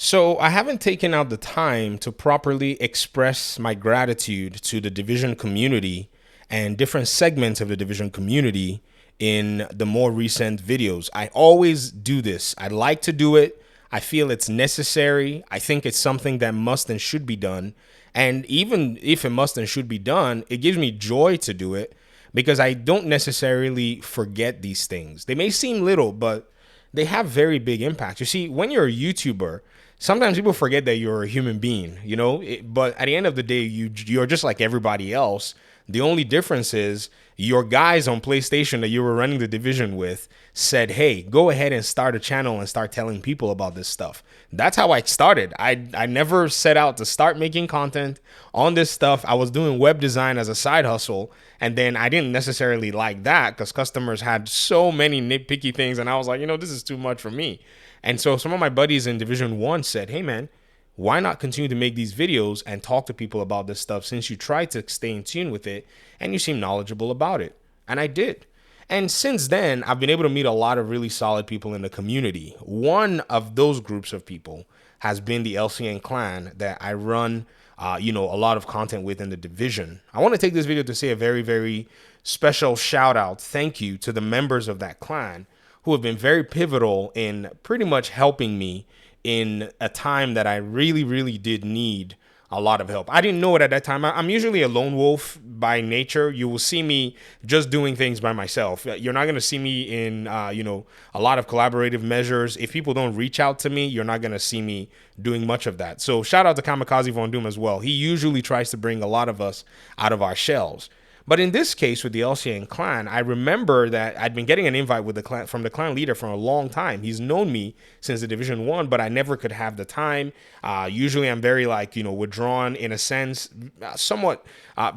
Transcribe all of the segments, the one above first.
So I haven't taken out the time to properly express my gratitude to the division community and different segments of the division community in the more recent videos. I always do this. I like to do it. I feel it's necessary. I think it's something that must and should be done. And even if it must and should be done, it gives me joy to do it because I don't necessarily forget these things. They may seem little, but they have very big impact. You see, when you're a YouTuber, sometimes people forget that you're a human being, but at the end of the day, you're just like everybody else. The only difference is your guys on PlayStation that you were running the division with said, "Hey, go ahead and start a channel and start telling people about this stuff." That's how I started. I never set out to start making content on this stuff. I was doing web design as a side hustle, and then I didn't necessarily like that because customers had so many nitpicky things, and I was like, this is too much for me. And so some of my buddies in Division 1 said, "Hey man, why not continue to make these videos and talk to people about this stuff since you try to stay in tune with it and you seem knowledgeable about it?" And I did. And since then, I've been able to meet a lot of really solid people in the community. One of those groups of people has been the LCN clan that I run, a lot of content with in the division. I want to take this video to say a very, very special shout out, thank you to the members of that clan who have been very pivotal in pretty much helping me in a time that I really, really did need a lot of help. I didn't know it at that time. I'm usually a lone wolf by nature. You will see me just doing things by myself. You're not going to see me in, a lot of collaborative measures. If people don't reach out to me, you're not going to see me doing much of that. So shout out to Kamikaze Von Doom as well. He usually tries to bring a lot of us out of our shells. But in this case with the LCN clan, I remember that I'd been getting an invite with the clan from the clan leader for a long time. He's known me since the Division 1, but I never could have the time. Usually I'm very withdrawn in a sense, somewhat,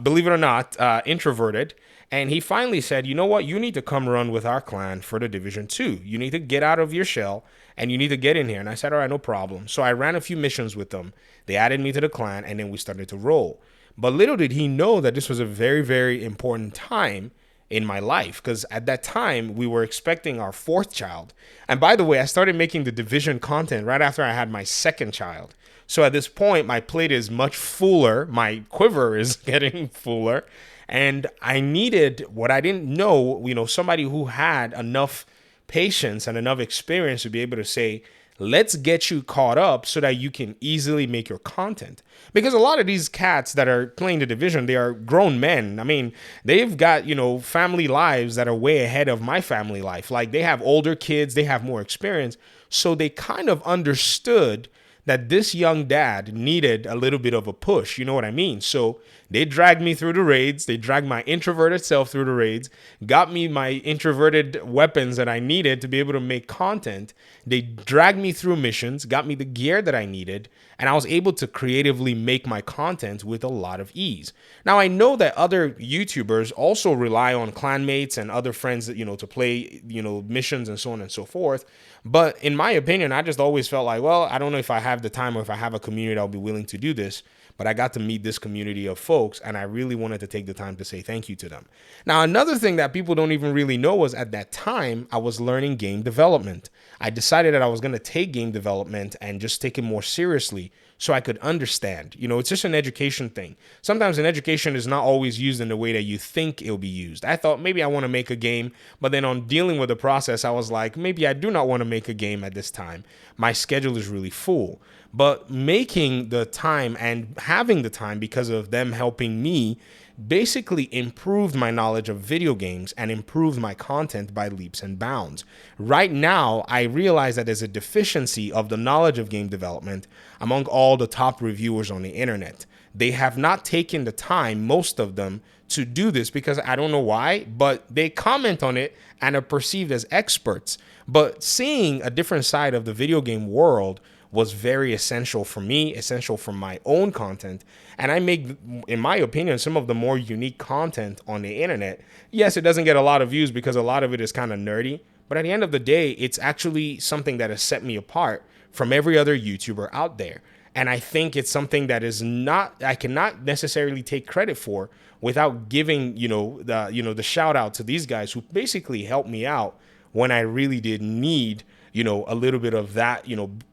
believe it or not, introverted. And he finally said, "You know what? You need to come run with our clan for the Division 2. You need to get out of your shell and you need to get in here." And I said, "All right, no problem." So I ran a few missions with them. They added me to the clan and then we started to roll. But little did he know that this was a very, very important time in my life because at that time we were expecting our fourth child. And by the way, I started making the division content right after I had my second child. So at this point, my plate is much fuller. My quiver is getting fuller. And I needed what I didn't know, somebody who had enough patience and enough experience to be able to say, let's get you caught up so that you can easily make your content. Because a lot of these cats that are playing the division, they are grown men. I mean, they've got, family lives that are way ahead of my family life. Like they have older kids, they have more experience. So they kind of understood that this young dad needed a little bit of a push. You know what I mean? So they dragged me through the raids. They dragged my introverted self through the raids, got me my introverted weapons that I needed to be able to make content. They dragged me through missions, got me the gear that I needed, and I was able to creatively make my content with a lot of ease. Now, I know that other YouTubers also rely on clanmates and other friends, to play, missions and so on and so forth. But in my opinion, I just always felt like, well, I don't know if I have the time or if I have a community I'll be willing to do this. But I got to meet this community of folks, and I really wanted to take the time to say thank you to them. Now, another thing that people don't even really know was at that time, I was learning game development. I decided that I was going to take game development and just take it more seriously so I could understand. It's just an education thing. Sometimes an education is not always used in the way that you think it'll be used. I thought maybe I want to make a game, but then on dealing with the process, I was like, maybe I do not want to make a game at this time. My schedule is really full. But making the time and having the time because of them helping me basically improved my knowledge of video games and improved my content by leaps and bounds. Right now, I realize that there's a deficiency of the knowledge of game development among all the top reviewers on the internet. They have not taken the time, most of them, to do this because I don't know why, but they comment on it and are perceived as experts. But seeing a different side of the video game world was very essential for me, essential for my own content. And I make, in my opinion, some of the more unique content on the internet. Yes, it doesn't get a lot of views because a lot of it is kind of nerdy, but at the end of the day, it's actually something that has set me apart from every other YouTuber out there. And I think it's something that is not, I cannot necessarily take credit for without giving, the shout out to these guys who basically helped me out when I really did need a little bit of that,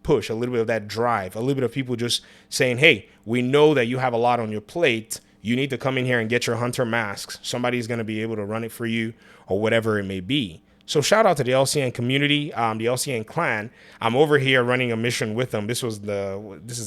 push, a little bit of that drive, a little bit of people just saying, hey, we know that you have a lot on your plate. You need to come in here and get your hunter masks. Somebody's going to be able to run it for you or whatever it may be. So shout out to the LCN community, the LCN clan. I'm over here running a mission with them. This is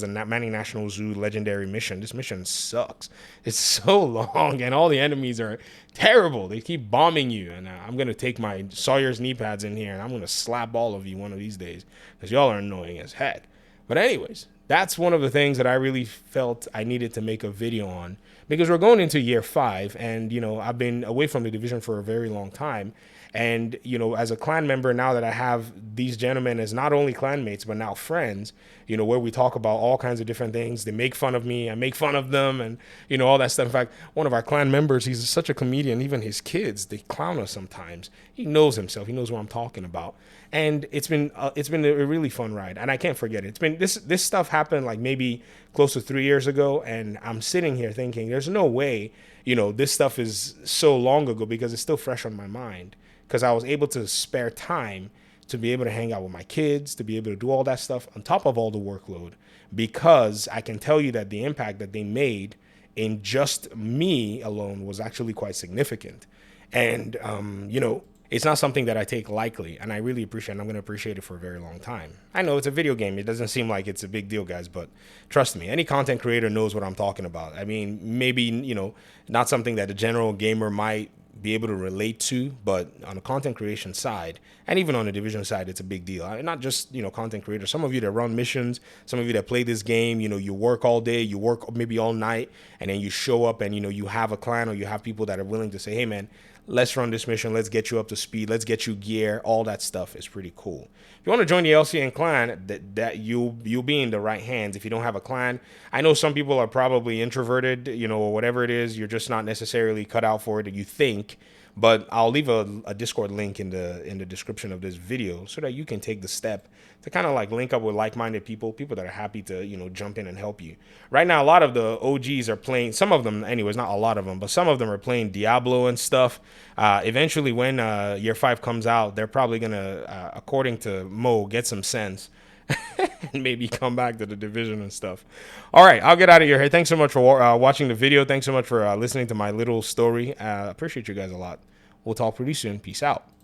a Manning National Zoo legendary mission. This mission sucks. It's so long and all the enemies are terrible. They keep bombing you. And I'm going to take my Sawyer's knee pads in here and I'm going to slap all of you one of these days because y'all are annoying as heck. But anyways, that's one of the things that I really felt I needed to make a video on because we're going into year 5 and, I've been away from the division for a very long time. And, as a clan member, now that I have these gentlemen as not only clanmates, but now friends, where we talk about all kinds of different things. They make fun of me. I make fun of them and, all that stuff. In fact, one of our clan members, he's such a comedian. Even his kids, they clown us sometimes. He knows himself. He knows what I'm talking about. And it's been a really fun ride. And I can't forget it. It's been this stuff happened like maybe close to 3 years ago. And I'm sitting here thinking there's no way, this stuff is so long ago because it's still fresh on my mind. Because I was able to spare time to be able to hang out with my kids, to be able to do all that stuff on top of all the workload. Because I can tell you that the impact that they made in just me alone was actually quite significant. And, it's not something that I take lightly. And I really appreciate it. I'm going to appreciate it for a very long time. I know it's a video game. It doesn't seem like it's a big deal, guys. But trust me, any content creator knows what I'm talking about. I mean, maybe, not something that a general gamer might be able to relate to, but on the content creation side and even on the division side, it's a big deal. Not just, content creators. Some of you that run missions, some of you that play this game, you work all day, you work maybe all night, and then you show up and, you have a clan or you have people that are willing to say, hey, man, let's run this mission. Let's get you up to speed. Let's get you gear. All that stuff is pretty cool. If you want to join the LCN clan, that you'll be in the right hands. If you don't have a clan, I know some people are probably introverted, or whatever it is. You're just not necessarily cut out for it, you think. But I'll leave a Discord link in the description of this video so that you can take the step to kind of like link up with like-minded people that are happy to, jump in and help you. Right now, a lot of the OGs are playing, some of them, anyways, not a lot of them, but some of them are playing Diablo and stuff. Eventually, when year 5 comes out, they're probably going to, according to Mo, get some sense and maybe come back to the division and stuff. All right, I'll get out of here. Hey, thanks so much for watching the video. Thanks so much for listening to my little story. Appreciate you guys a lot. We'll talk pretty soon. Peace out.